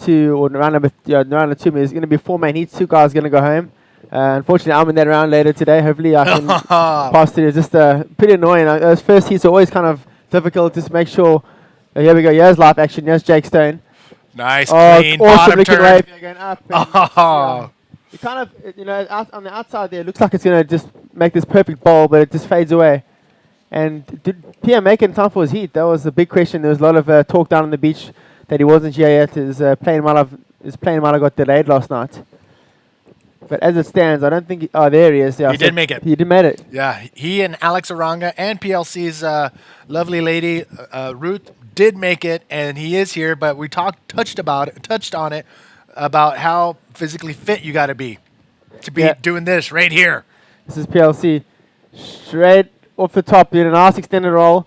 2 or round number round number 2. There's going to be 4 main heats. 2 guys going to go home. Unfortunately, I'm in that round later today. Hopefully, I can pass through. It's just pretty annoying. Those first heats are always kind of difficult. Just make sure. Here we go. Here's live action. Here's Jake Stone. Nice, clean, awesome bottom turn. wave. Going up. And, it kind of, out on the outside there, it looks like it's going to just make this perfect bowl, but it just fades away. And did Pierre make it in time for his heat? That was the big question. There was a lot of talk down on the beach that he wasn't here yet. His plane might have got delayed last night. But as it stands, I don't think... there he is. Yeah, he did make it. He did make it. Yeah, he and Alex Aranga and PLC's lovely lady, Ruth, did make it, and he is here. But we touched on it, about how physically fit you got to be doing this right here. This is PLC. Straight off the top, doing a nice extended roll.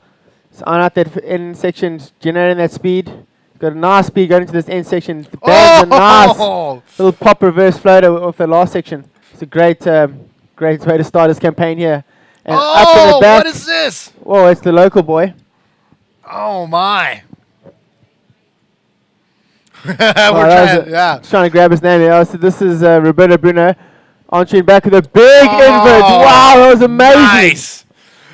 So on out that end section, generating that speed. Got a nice speed going into this end section. The band's a nice little pop reverse floater off the last section. It's a great way to start this campaign here. And up in the back, what is this? Whoa, it's the local boy. Oh, my. Trying to grab his name here. So this is Roberto Bruno entering back with a big invert. Wow, that was amazing. Nice.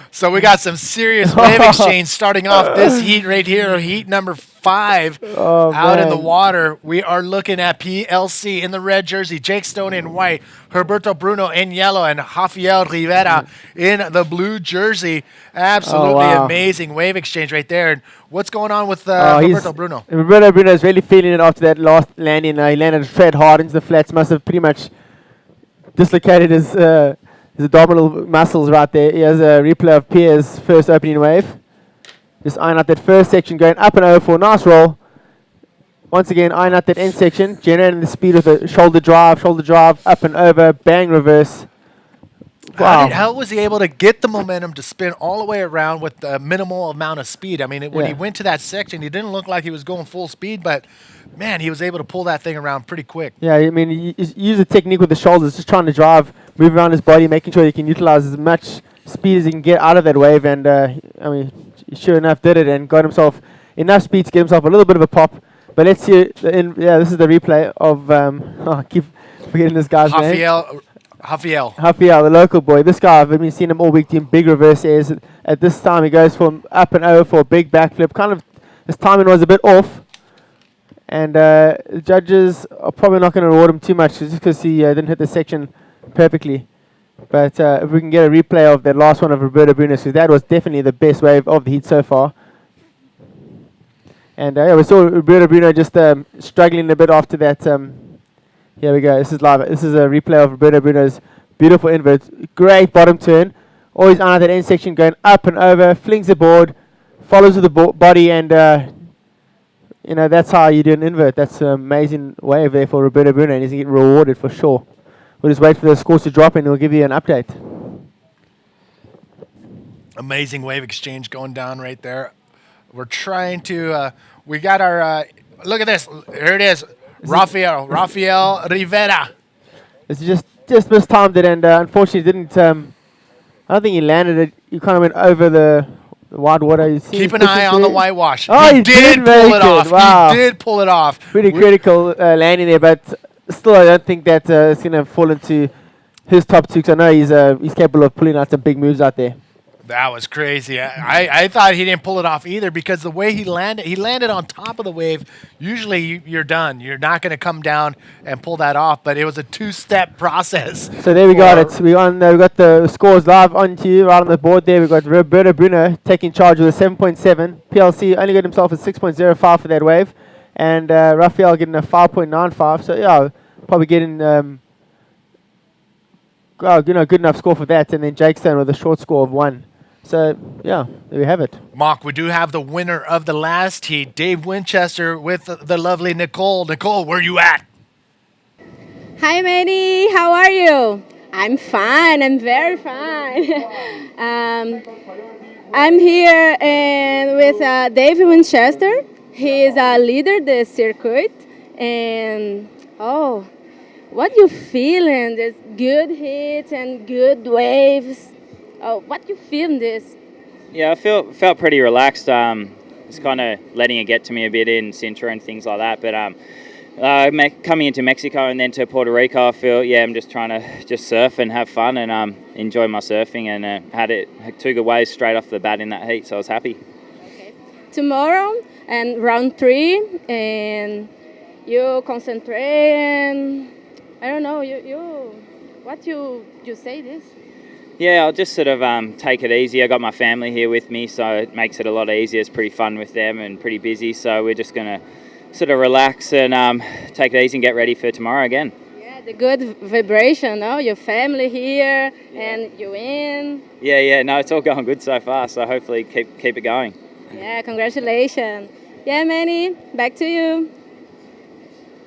So we got some serious wave exchange starting off this heat right here, heat number 5 out in the water. We are looking at PLC in the red jersey, Jake Stone in white, Roberto Bruno in yellow, and Rafael Rivera in the blue jersey. Absolutely amazing wave exchange right there. And what's going on with Roberto Bruno? Roberto Bruno is really feeling it after that last landing. He landed straight hard into the flats. Must have pretty much dislocated his abdominal muscles right there. He has a replay of Pierre's first opening wave. Just iron out that first section, going up and over for a nice roll. Once again, iron out that end section, generating the speed with a shoulder drive, up and over, bang reverse. Wow. How was he able to get the momentum to spin all the way around with the minimal amount of speed? I mean, when he went to that section, he didn't look like he was going full speed, but man, he was able to pull that thing around pretty quick. Yeah, I mean, he used the technique with the shoulders, just trying to drive, move around his body, making sure he can utilize as much speed as he can get out of that wave. And I mean, he sure enough did it and got himself enough speed to get himself a little bit of a pop. But let's see. This is the replay of. I keep forgetting this guy's name. Rafael, the local boy. This guy, I've been seeing him all week doing big reverse airs. At this time, he goes from up and over for a big backflip. Kind of, his timing was a bit off. And the judges are probably not going to reward him too much just because he didn't hit the section perfectly. But if we can get a replay of that last one of Roberto Bruno, because that was definitely the best wave of the heat so far. And we saw Roberto Bruno just struggling a bit after that. Here we go. This is live. This is a replay of Roberto Bruno's beautiful invert. Great bottom turn. Always on that end section, going up and over, flings the board, follows with the body, and that's how you do an invert. That's an amazing wave there for Roberto Bruno, and he's getting rewarded for sure. We'll just wait for the scores to drop, and we'll give you an update. Amazing wave exchange going down right there. We're trying to. We got our. Look at this. Here it is. Rafael Rivera. It's just mistimed it, and unfortunately didn't. I don't think he landed it. He kind of went over the wide water. Keep an eye on the whitewash. Oh, he did pull it off. Wow. He did pull it off. Pretty critical landing there, but still, I don't think that it's going to fall into his top 2. Because I know he's capable of pulling out some big moves out there. That was crazy. I thought he didn't pull it off either because the way he landed on top of the wave. Usually you're done. You're not going to come down and pull that off, but it was a 2-step process. So there we got it. We got the scores live on to you right on the board there. We've got Roberto Bruno taking charge with a 7.7. PLC only got himself a 6.05 for that wave. And Rafael getting a 5.95. So yeah, probably getting good enough score for that. And then Jake Stone with a short score of 1. So, yeah, there we have it. Mark, we do have the winner of the last heat, Dave Winchester, with the lovely Nicole. Nicole, where you at? Hi, Manny. How are you? I'm fine. I'm very fine. I'm here with Dave Winchester. He is a leader the circuit. And, what you feeling? This good hits and good waves. Oh, what you feel in this? Yeah, I felt pretty relaxed. Just kind of letting it get to me a bit in Sintra and things like that. But Coming into Mexico and then to Puerto Rico, I feel I'm just trying to just surf and have fun and enjoy my surfing, and had 2 good waves straight off the bat in that heat, so I was happy. Okay. Tomorrow and round 3, and you concentrate. And I don't know. You say this? Yeah, I'll just sort of take it easy. I got my family here with me, so it makes it a lot easier. It's pretty fun with them and pretty busy, so we're just going to sort of relax and take it easy and get ready for tomorrow again. Yeah, the good vibration, no? Your family here and you in. Yeah, no, it's all going good so far, so hopefully keep it going. Yeah, congratulations. Yeah, Manny, back to you.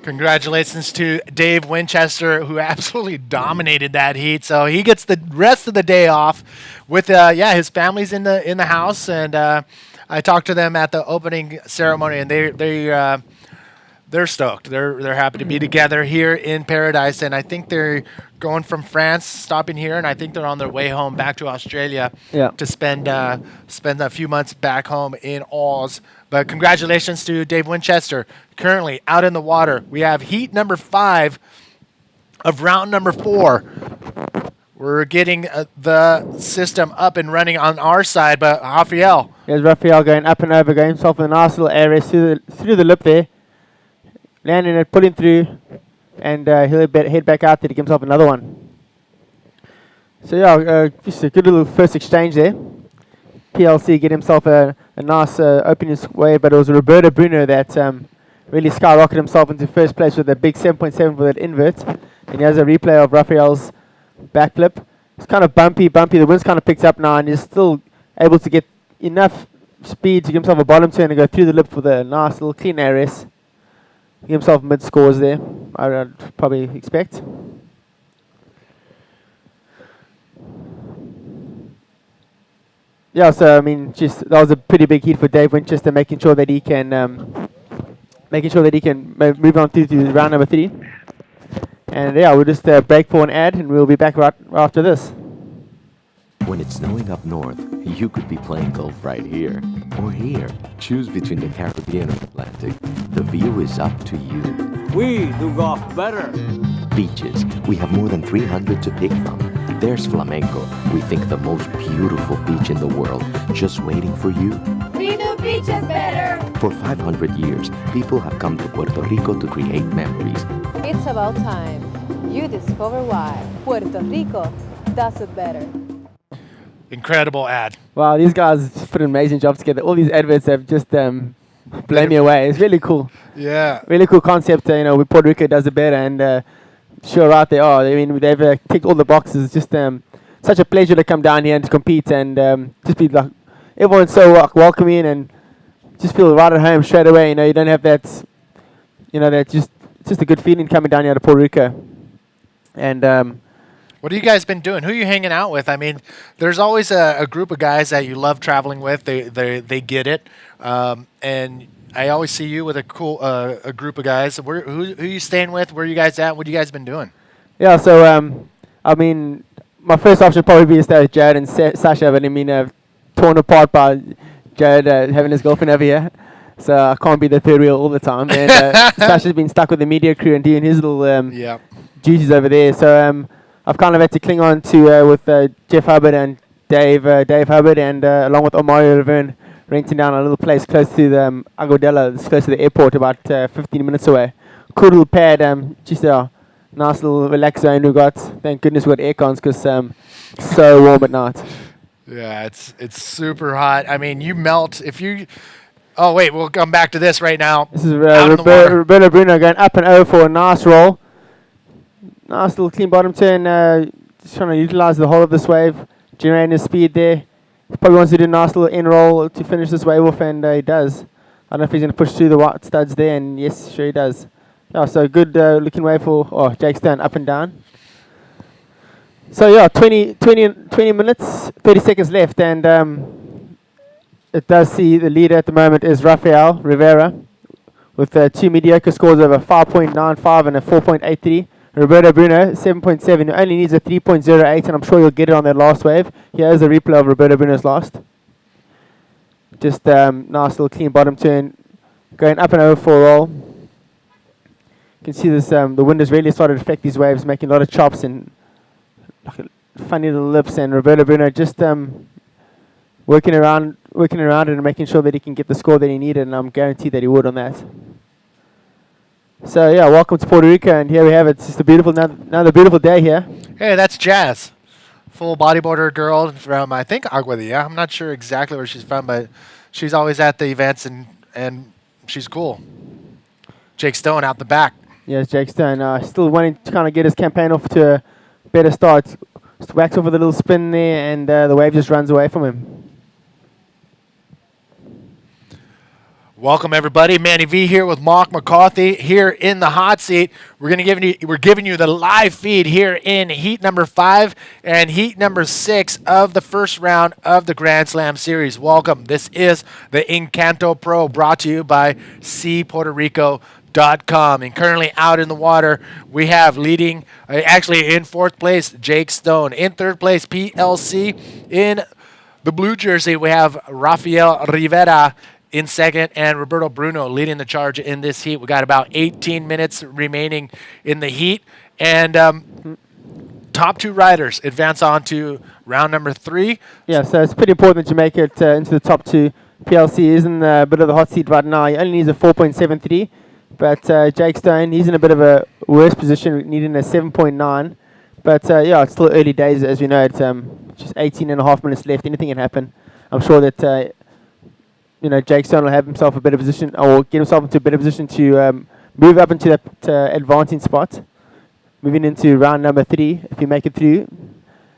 Congratulations to Dave Winchester, who absolutely dominated that heat. So he gets the rest of the day off with his family's in the house, and I talked to them at the opening ceremony, and they're stoked. They're happy to be together here in Paradise, and I think they're going from France, stopping here, and I think they're on their way home back to Australia to spend a few months back home in Oz. But congratulations to Dave Winchester. Currently out in the water, we have heat number 5 of round number 4. We're getting the system up and running on our side, but Rafael. There's Rafael going up and over, going himself in a nice little area through the lip there. Landing it, pulling through, and he'll head back out there to get himself another one. So just a good little first exchange there. PLC get himself a nice opening wave, but it was Roberto Bruno that really skyrocketed himself into first place with a big 7.7 for that invert. And he has a replay of Rafael's backflip. It's kind of bumpy. The wind's kind of picked up now, and he's still able to get enough speed to give himself a bottom turn and go through the lip for the nice little clean ARS. Give himself mid scores there, I'd probably expect. Yeah, so I mean, that was a pretty big hit for Dave Winchester, making sure that he can move on through to round number 3. And yeah, we'll just break for an ad, and we'll be back right after this. When it's snowing up north, you could be playing golf right here or here. Choose between the Caribbean or Atlantic. The view is up to you. We do golf better. Beaches. We have more than 300 to pick from. There's Flamenco. We think the most beautiful beach in the world, just waiting for you. We do beaches better. For 500 years, people have come to Puerto Rico to create memories. It's about time you discover why Puerto Rico does it better. Incredible ad. Wow, these guys put an amazing job together. All these adverts have just blown me away. It's really cool. Yeah. Really cool concept. With Puerto Rico does it better, and sure, right they are. I mean, they've ticked all the boxes. Just such a pleasure to come down here and to compete, and just be like, everyone's so welcoming, and just feel right at home straight away. You don't have that. It's just a good feeling coming down here to Puerto Rico. And what have you guys been doing? Who are you hanging out with? I mean, there's always a group of guys that you love traveling with. They get it, and I always see you with a group of guys. Who are you staying with? Where are you guys at? What have you guys been doing? Yeah, so I mean, my first option would probably be to stay with Jared and Sasha, but I mean, torn apart by Jared having his girlfriend over here. So I can't be the third wheel all the time. And Sasha's been stuck with the media crew and doing his little duties over there. So I've kind of had to cling on to with Jeff Hubbard and Dave Hubbard, and along with Omari Laverne, renting down a little place close to the Agodella, it's close to the airport, about 15 minutes away. Cool little pad, just a nice little relax zone we got. Thank goodness we got air cons, because so warm at night. Yeah, it's super hot. I mean, you melt if you. Oh wait, we'll come back to this right now. This is Roberto Bruno going up and over for a nice roll. Nice little clean bottom turn. Just trying to utilize the whole of this wave, generating his speed there. He probably wants to do a nice little in roll to finish this wave off, and he does. I don't know if he's going to push through the white studs there, and yes, sure he does. Yeah, so good looking wave for Jake Stone, up and down. So yeah, 20 minutes, 30 seconds left, and it does see the leader at the moment is Rafael Rivera with 2 mediocre scores of a 5.95 and a 4.83. Roberto Bruno, 7.7, who only needs a 3.08, and I'm sure you'll get it on that last wave. Here's a replay of Roberto Bruno's last. Just nice little clean bottom turn, going up and over for a roll. You can see this. The wind has really started to affect these waves, making a lot of chops and like funny little lips. And Roberto Bruno just working around it and making sure that he can get the score that he needed. And I'm guaranteed that he would on that. So yeah, welcome to Puerto Rico, and here we have it. It's just a beautiful, another beautiful day here. Hey, that's Jazz, full bodyboarder girl from I think Aguadilla. I'm not sure exactly where she's from, but she's always at the events and she's cool. Jake Stone out the back. Yes, Jake Stone still wanting to kind of get his campaign off to a better start. Just whacks off with a little spin there, and the wave just runs away from him. Welcome everybody, Manny V here with Mark McCarthy here in the hot seat. We're giving you the live feed here in heat number 5 and heat number 6 of the first round of the Grand Slam series. Welcome. This is the Encanto Pro, brought to you by SeaPuertoRico.com. And currently out in the water, we have leading, actually in 4th place, Jake Stone. In 3rd place, PLC. In the blue jersey, we have Rafael Rivera in 2nd, and Roberto Bruno leading the charge in this heat. We got about 18 minutes remaining in the heat, and top 2 riders advance on to round number 3. Yeah, so it's pretty important that you make it into the top 2. PLC is in a bit of the hot seat right now. He only needs a 4.73, but Jake Stone, he's in a bit of a worse position, needing a 7.9. But yeah, it's still early days, as we know. It's just 18 and a half minutes left. Anything can happen. I'm sure that Jake Stone will have himself a better position, or get himself into a better position to move up into that advancing spot. Moving into round number 3, if you make it through.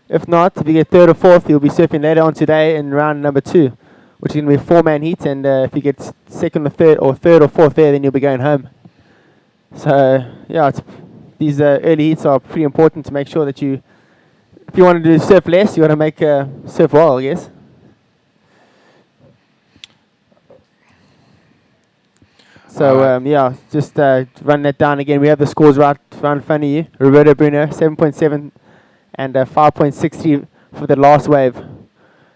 If not, if you get 3rd or 4th, you'll be surfing later on today in round number 2, which is going to be a 4-man heat. And if you get 2nd or 3rd or 4th there, then you'll be going home. So yeah, these early heats are pretty important to make sure that if you want to do surf less, you got to make surf well, I guess. So, yeah, just run that down again. We have the scores right in front of you. Roberto Bruno, 7.7 and 5.63 for the last wave.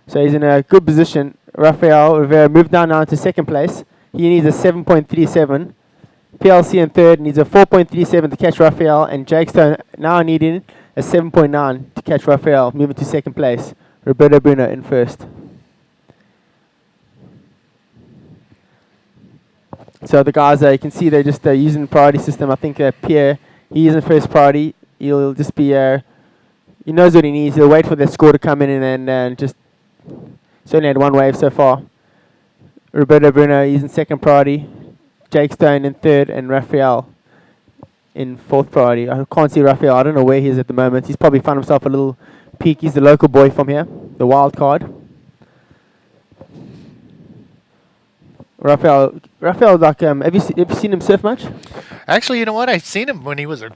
So he's in a good position. Rafael Rivera moved down now to 2nd place. He needs a 7.37. PLC in 3rd needs a 4.37 to catch Rafael. And Jake Stone now needing a 7.9 to catch Rafael, moving to 2nd place. Roberto Bruno in 1st. So the guys, you can see they're just using the priority system. I think Pierre, he isn't first priority. He'll just be, he knows what he needs. He'll wait for the score to come in and then just, certainly had 1 wave so far. Roberto Bruno, he's in 2nd priority. Jake Stone in 3rd, and Rafael in 4th priority. I can't see Rafael. I don't know where he is at the moment. He's probably found himself a little peak. He's the local boy from here, the wild card. Rafael, like, have you seen him surf much? Actually, you know what? I've seen him when he was a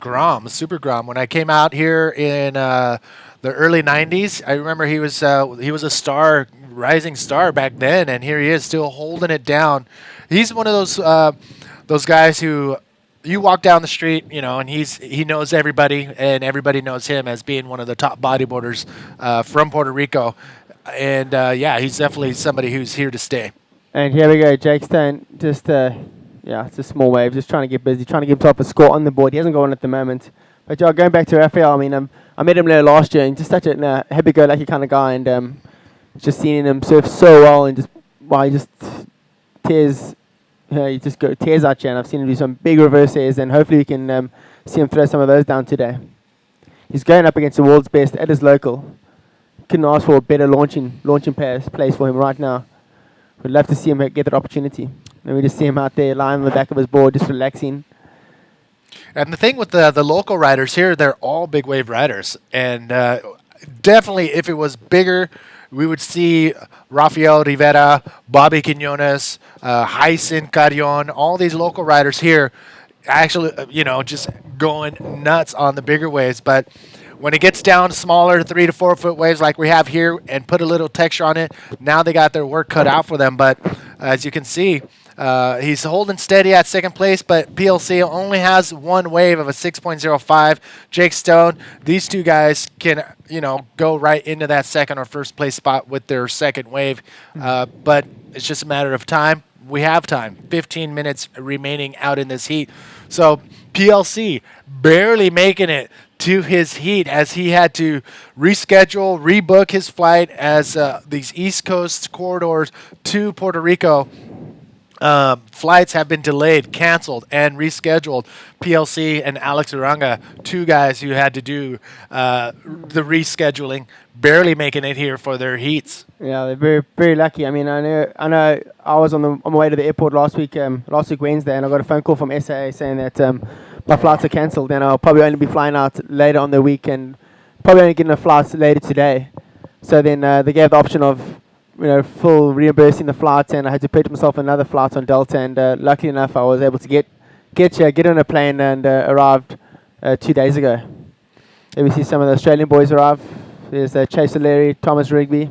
Super Grom. When I came out here in the early '90s, I remember he was a star, rising star back then, and here he is still holding it down. He's one of those guys who you walk down the street, and he knows everybody, and everybody knows him as being one of the top bodyboarders from Puerto Rico, and yeah, he's definitely somebody who's here to stay. And here we go, Jake Stone, just, yeah, it's a small wave, just trying to get busy, trying to give himself a score on the board. He hasn't got one at the moment. But yeah, going back to Rafael, I mean, I met him there last year, and just such a happy-go-lucky kind of guy, and just seeing him surf so well, and he just tears, tears out here, and I've seen him do some big reverse airs, and hopefully we can see him throw some of those down today. He's going up against the world's best at his local. Couldn't ask for a better launching place for him right now. We'd love to see him get that opportunity. And we just see him out there lying on the back of his board, just relaxing. And the thing with the local riders here, they're all big wave riders. And definitely, if it was bigger, we would see Rafael Rivera, Bobby Quinones, Hyson Carrion, all these local riders here actually, just going nuts on the bigger waves. But when it gets down to smaller 3 to 4 foot waves like we have here and put a little texture on it, now they got their work cut out for them. But as you can see, he's holding steady at 2nd place, but PLC only has 1 wave of a 6.05. Jake Stone, these 2 guys can, go right into that 2nd or 1st place spot with their 2nd wave. But it's just a matter of time. We have time, 15 minutes remaining out in this heat. So PLC barely making it to his heat as he had to reschedule, rebook his flight as these East Coast corridors to Puerto Rico flights have been delayed, canceled, and rescheduled. PLC and Alex Uranga, two guys who had to do the rescheduling, barely making it here for their heats. Yeah, they're very, very lucky. I mean, I know. I was on my way to the airport last week Wednesday, and I got a phone call from SAA saying that my flights are cancelled, and I'll probably only be flying out later on the week, and probably only getting a flight later today. So then they gave the option of, full reimbursing the flights, and I had to purchase myself another flight on Delta, and luckily enough, I was able to get on a plane and arrived 2 days ago. There we see some of the Australian boys arrive. There's Chase O'Leary, Thomas Rigby.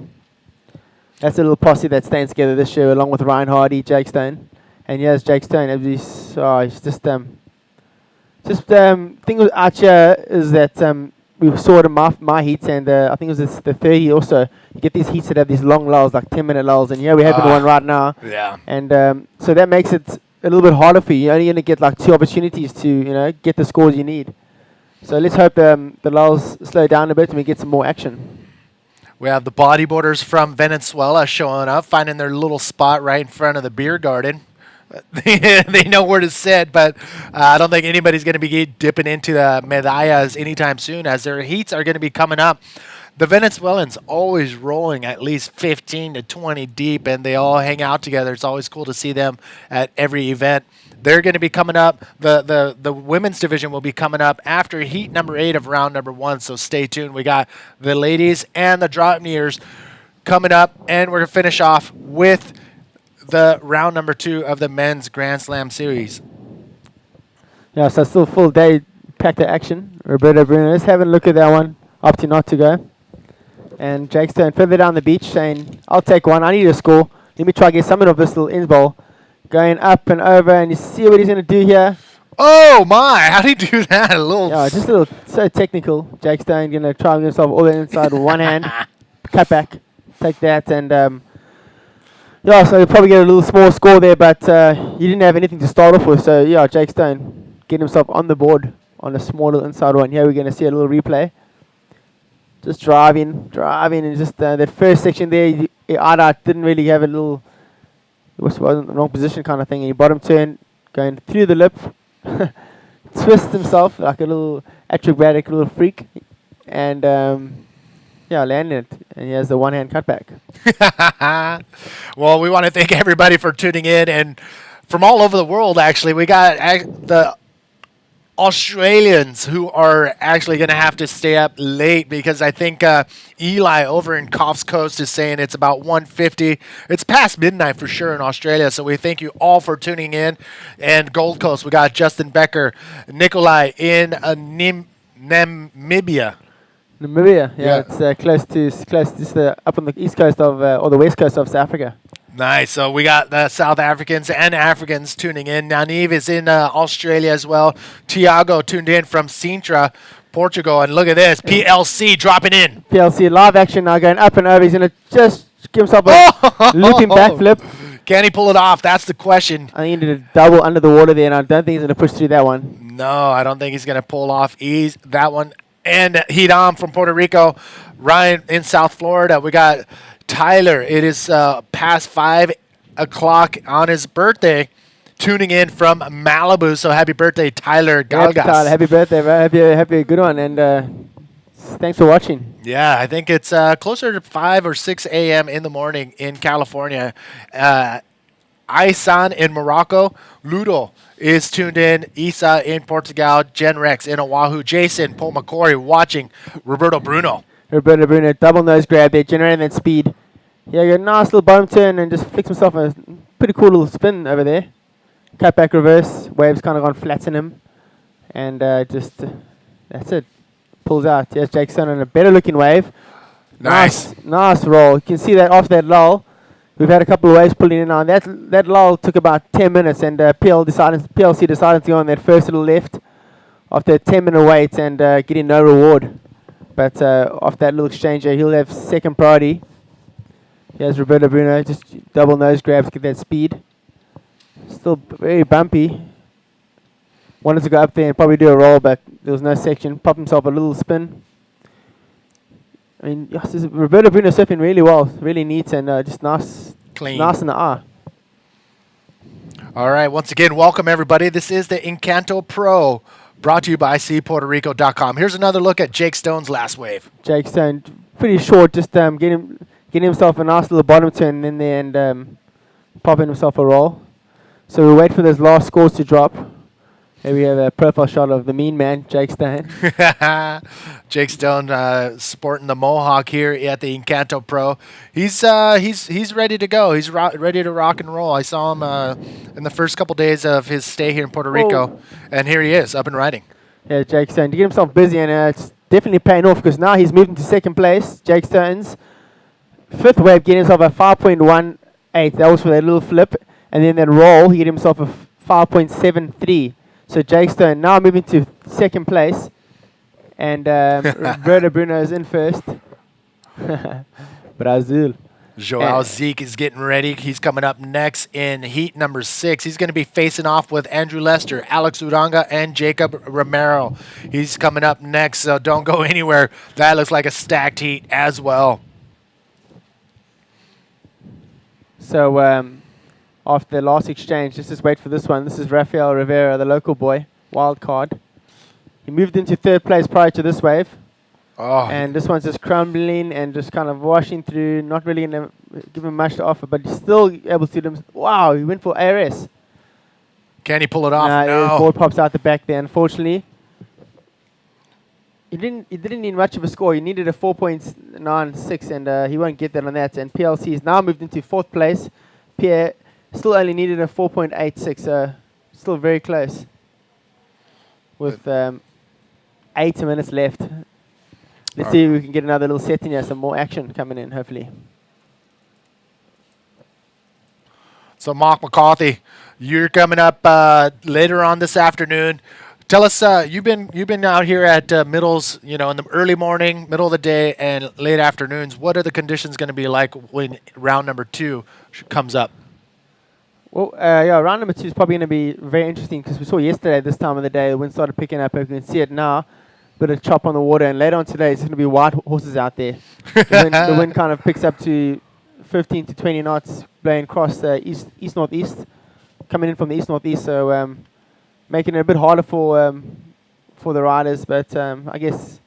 That's a little posse that's staying together this year, along with Ryan Hardy, Jake Stone. And here's Jake Stone. He's just thing with Archer is that we saw it in my heats, and I think it was the 30 also. You get these heats that have these long lulls, like 10-minute lulls, and we're having one right now. Yeah. And so that makes it a little bit harder for you. You're only going to get like 2 opportunities to get the scores you need. So let's hope the lulls slow down a bit and we get some more action. We have the bodyboarders from Venezuela showing up, finding their little spot right in front of the beer garden. They know where to sit, but I don't think anybody's going to be dipping into the medallas anytime soon, as their heats are going to be coming up. The Venezuelans always rolling at least 15 to 20 deep, and they all hang out together. It's always cool to see them at every event. They're going to be coming up. The women's division will be coming up after heat number 8 of round number 1, so stay tuned. We got the ladies and the Dropneers coming up, and we're going to finish off with the round number 2 of the men's Grand Slam series. Yeah, so still full day, packed of action. Roberto Bruno is having a look at that one, opting not to go. And Jake Stone further down the beach saying, I'll take one, I need a score. Let me try to get something of this little ends bowl. Going up and over, and you see what he's going to do here. Oh my, how did he do that? Just a little, so technical. Jake Stone going to try himself all the inside with one hand. Cut back, take that, and so he'll probably get a little small score there, but he didn't have anything to start off with. So Jake Stone getting himself on the board on a small little inside one. Here we're going to see a little replay. Just driving, and just that first section there, Ada didn't really have a little, it wasn't the wrong position kind of thing. And he bottom turn, going through the lip, twist himself like a little acrobatic little freak, and landed it. And he has the one-hand cutback. Well, we want to thank everybody for tuning in, and from all over the world, actually. We got the Australians who are actually going to have to stay up late because I think Eli over in Coffs Coast is saying it's about 1:50. It's past midnight for sure in Australia, so we thank you all for tuning in. And Gold Coast, we got Justin Becker, Nikolai in Namibia. Namibia, it's close to up on the east coast of or the west coast of South Africa. Nice. So we got the South Africans and Africans tuning in. Nanive is in Australia as well. Tiago tuned in from Sintra, Portugal. And look at this, PLC dropping in. PLC live action now, going up and over. He's going to just give himself a looping backflip. Can he pull it off? That's the question. I think he did a double under the water there, and I don't think he's going to push through that one. No, I don't think he's going to pull off that one. And Hidam from Puerto Rico. Ryan in South Florida. We got Tyler. It is past 5 o'clock on his birthday, tuning in from Malibu. So happy birthday, Tyler Galgas. Yeah, Tyler, happy birthday, bro. Happy a good one, and thanks for watching. Yeah, I think it's closer to 5 or 6 a.m. in the morning in California. Aisan in Morocco. Ludo is tuned in. Isa in Portugal. Jen Rex in Oahu. Jason, Paul McCory watching. Roberto Bruno, double nose grab there, generating that speed. Yeah, got a nice little bottom turn and just flicks himself a pretty cool little spin over there. Cut back reverse, waves kind of gone flat in him. And that's it. Pulls out. Here's Jake Stone on a better looking wave. Nice roll. You can see that off that lull. We've had a couple of waves pulling in now. That lull took about 10 minutes, and PLC decided to go on that first little left after a 10-minute wait and getting no reward. But off that little exchange, he'll have second priority. Here's Roberto Bruno, just double nose grabs, get that speed. Still very bumpy. Wanted to go up there and probably do a roll, but there was no section. Popped himself a little spin. I mean, yes, Roberto Bruno surfing really well, really neat and just nice, Clean. nice in the eye. All right, once again, welcome everybody. This is the Encanto Pro, brought to you by SeaPuertoRico.com. Here's another look at Jake Stone's last wave. Jake Stone, pretty short, just getting himself a nice little bottom turn in there and popping himself a roll. So we'll wait for those last scores to drop. Here we have a profile shot of the mean man, Jake Stone. Jake Stone sporting the mohawk here at the Encanto Pro. He's ready to go. He's ready to rock and roll. I saw him in the first couple days of his stay here in Puerto Rico, and here he is, up and riding. Yeah, Jake Stone, to get himself busy, and it's definitely paying off because now he's moved into second place. Jake Stone's fifth wave, getting himself a 5.18. That was for that little flip, and then that roll, he get himself a 5.73. So Jake Stone now moving to second place, and Roberto Bruno is in first. Brazil. Joao Zeke is getting ready. He's coming up next in heat number 6. He's going to be facing off with Andrew Lester, Alex Uranga, and Jacob Romero. He's coming up next, so don't go anywhere. That looks like a stacked heat as well. So after the last exchange, let's just wait for this one. This is Rafael Rivera, the local boy, wild card. He moved into third place prior to this wave. Oh. And this one's just crumbling and just kind of washing through, not really going to give him much to offer, but he's still able to do them. Wow, he went for ARS. Can he pull it off? No. No. His board pops out the back there, unfortunately. He didn't need much of a score. He needed a 4.96, and he won't get that on that. And PLC has now moved into fourth place. Pierre still only needed a 4.86, so still very close. With 8 minutes left. Let's see if we can get another little set in here, some more action coming in, hopefully. So, Mark McCarthy, you're coming up later on this afternoon. Tell us, you've been out here at middles, in the early morning, middle of the day, and late afternoons. What are the conditions going to be like when round number 2 comes up? Well, round number 2 is probably going to be very interesting because we saw yesterday this time of the day the wind started picking up. And we can see it now, bit of chop on the water, and later on today it's going to be white horses out there. The wind kind of picks up to 15 to 20 knots, blowing across the east-northeast, coming in from the east-northeast. So making it a bit harder for the riders, but I guess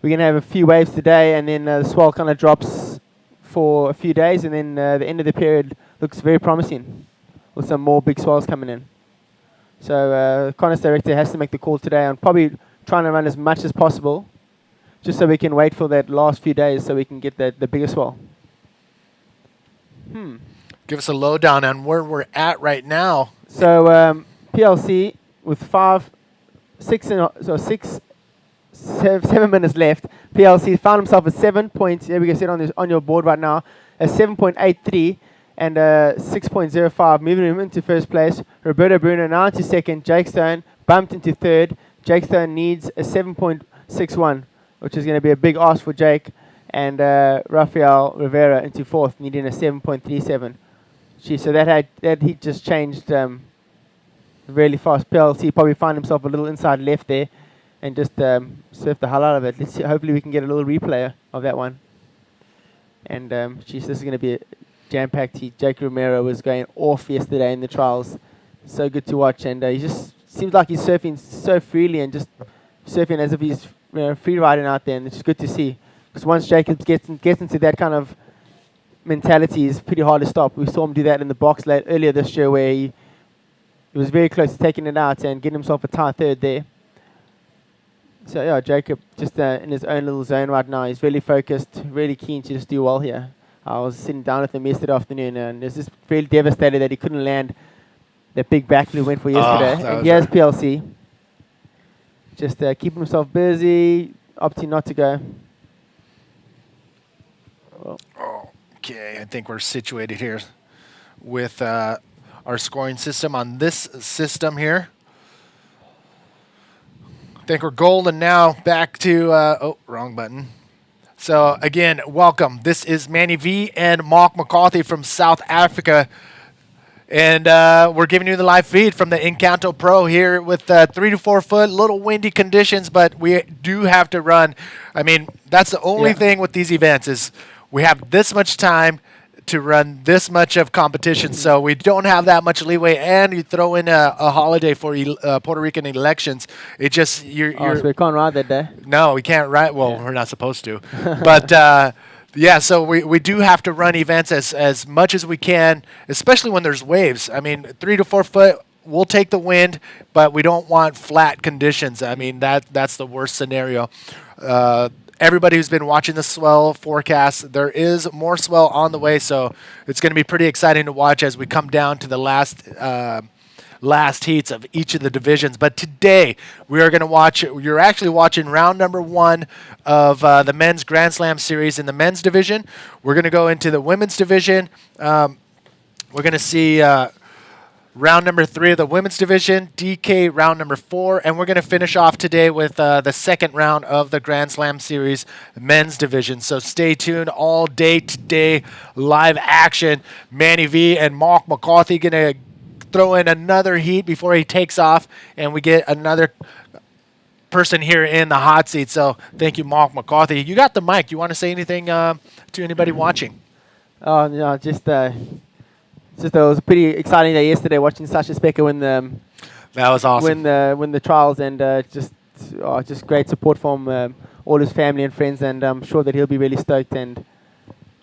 we're going to have a few waves today, and then the swell kind of drops for a few days, and then the end of the period looks very promising with some more big swells coming in. So Contest Director has to make the call today on probably trying to run as much as possible, just so we can wait for that last few days so we can get the bigger swell. Give us a lowdown on where we're at right now. So PLC with 7 minutes left. PLC found himself at 7 points. There we go, sit on your board right now. A 7.83 and a 6.05, moving him into first place. Roberto Bruno now into second. Jake Stone bumped into third. Jake Stone needs a 7.61, which is going to be a big ask for Jake. And Rafael Rivera into fourth, needing a 7.37. Gee, so that heat just changed really fast. PLC probably found himself a little inside left there and just surfed the hell out of it. Let's see, hopefully we can get a little replay of that one. And this is going to be a jam-packed heat. Jake Romero was going off yesterday in the trials. So good to watch, and he just seems like he's surfing so freely and just surfing as if he's free riding out there, and it's good to see. Because once Jacobs gets into that kind of mentality, it's pretty hard to stop. We saw him do that in the box earlier this year, where he was very close to taking it out and getting himself a tie third there. So yeah, Jacob just in his own little zone right now. He's really focused, really keen to just do well here. I was sitting down with him yesterday afternoon, and was just really devastated that he couldn't land that big back he went for yesterday. And he has PLC. Just keeping himself busy, opting not to go. Well. Okay, I think we're situated here with our scoring system on this system here. I think we're golden now. Back to, wrong button. So again, welcome. This is Manny V and Mark McCarthy from South Africa And we're giving you the live feed from the Encanto Pro here with 3 to 4 foot, little windy conditions, but we do have to run. I mean, that's the only thing with these events is we have this much time to run this much of competition, so we don't have that much leeway. And you throw in a holiday for Puerto Rican elections, it just So we can't ride that day. no, we can't ride. Well, we're not supposed to, but yeah. So we do have to run events as much as we can, especially when there's waves. I mean, 3 to 4 foot. We'll take the wind, but we don't want flat conditions. I mean, that's the worst scenario. Everybody who's been watching the swell forecast, there is more swell on the way, so it's going to be pretty exciting to watch as we come down to the last heats of each of the divisions. But today we are going to watch. You're actually watching round number 1 of the men's Grand Slam series in the men's division. We're going to go into the women's division. We're going to see. Round number 3 of the women's division, DK round number 4, and we're going to finish off today with the second round of the Grand Slam Series men's division. So stay tuned all day today, live action. Manny V and Mark McCarthy going to throw in another heat before he takes off, and we get another person here in the hot seat. So thank you, Mark McCarthy. You got the mic. You want to say anything to anybody watching? Oh, no, just it was a pretty exciting day yesterday watching Sasha Specker win the That was awesome. win the trials, and just great support from all his family and friends, and I'm sure that he'll be really stoked and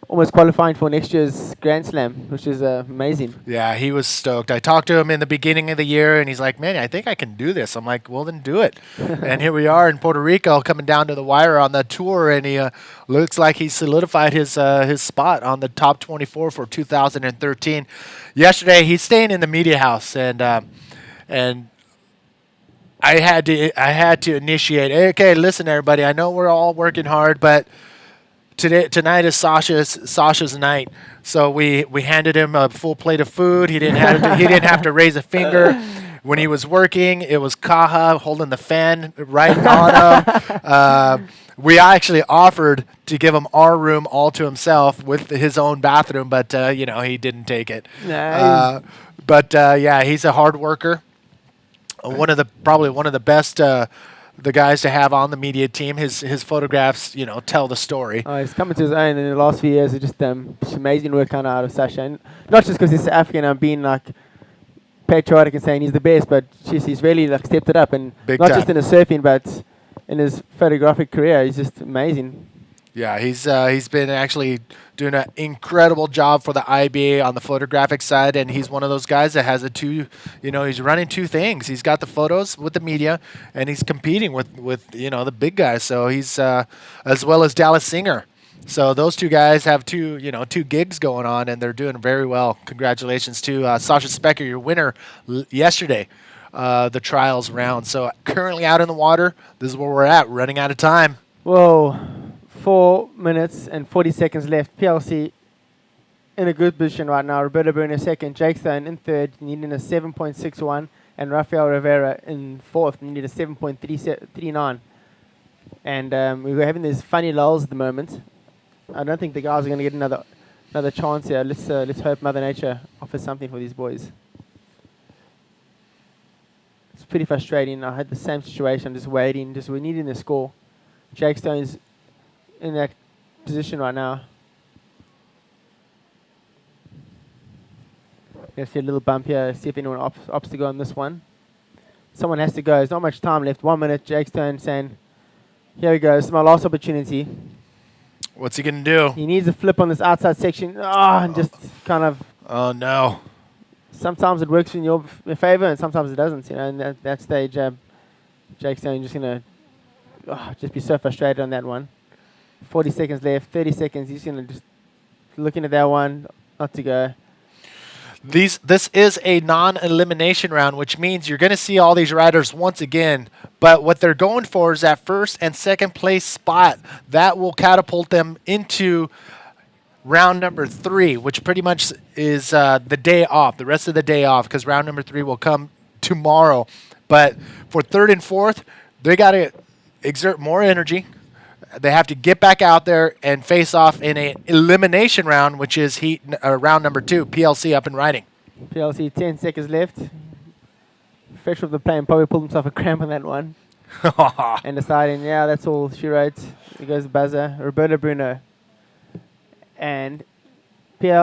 almost qualifying for next year's Grand Slam, which is amazing. Yeah, he was stoked. I talked to him in the beginning of the year, and he's like, man, I think I can do this. I'm like, well, then do it. And here we are in Puerto Rico coming down to the wire on the tour, and he looks like he solidified his spot on the top 24 for 2013. Yesterday, he's staying in the media house, and I had to initiate, okay, listen, everybody, I know we're all working hard, but tonight is Sasha's night, so we handed him a full plate of food. He didn't have to raise a finger when he was working. It was Kaha holding the fan right on him. We actually offered to give him our room all to himself with his own bathroom, but he didn't take it. Nice. Yeah, he's a hard worker. Probably one of the best. The guys to have on the media team. His photographs, tell the story. He's coming to his own in the last few years. It's just amazing work out of Sasha, and not just because he's African and being like patriotic and saying he's the best, but he's really like stepped it up, and Big not time. just in his surfing, but in his photographic career. He's just amazing. Yeah, he's been actually doing an incredible job for the IBA on the photographic side, and he's one of those guys that has he's running two things. He's got the photos with the media, and he's competing with the big guys. So he's as well as Dallas Singer. So those two guys have two gigs going on, and they're doing very well. Congratulations to Sasha Specker, your winner yesterday, the trials round. So currently out in the water, this is where we're at, running out of time. Whoa. 4 minutes and 40 seconds left. PLC in a good position right now. Roberto Bruno second. Jake Stone in third, needing a 7.61. And Rafael Rivera in fourth, needing a 7.39. And we're having these funny lulls at the moment. I don't think the guys are going to get another chance here. Let's hope Mother Nature offers something for these boys. It's pretty frustrating. I had the same situation. Just waiting. We're needing a score. Jake Stone's in that position right now. Let's see a little bump here. See if anyone opts to go on this one. Someone has to go. There's not much time left. 1 minute. Jake Stone saying, here we go. This is my last opportunity. What's he going to do? He needs a flip on this outside section. And just kind of... Oh, no. Sometimes it works in your favor, and sometimes it doesn't. And at that stage, Jake Stone just going to just be so frustrated on that one. 40 seconds left, 30 seconds. He's going to just looking at that one, not to go. This is a non-elimination round, which means you're going to see all these riders once again. But what they're going for is that first and second place spot. That will catapult them into round number 3, which pretty much is the day off, the rest of the day off, because round number 3 will come tomorrow. But for third and fourth, they got to exert more energy. They have to get back out there and face off in an elimination round, which is round number 2, PLC up and riding. PLC, 10 seconds left. Fresh off the plane, probably pulled himself a cramp on that one. And deciding, yeah, that's all she wrote. Here goes the buzzer. Roberto Bruno. And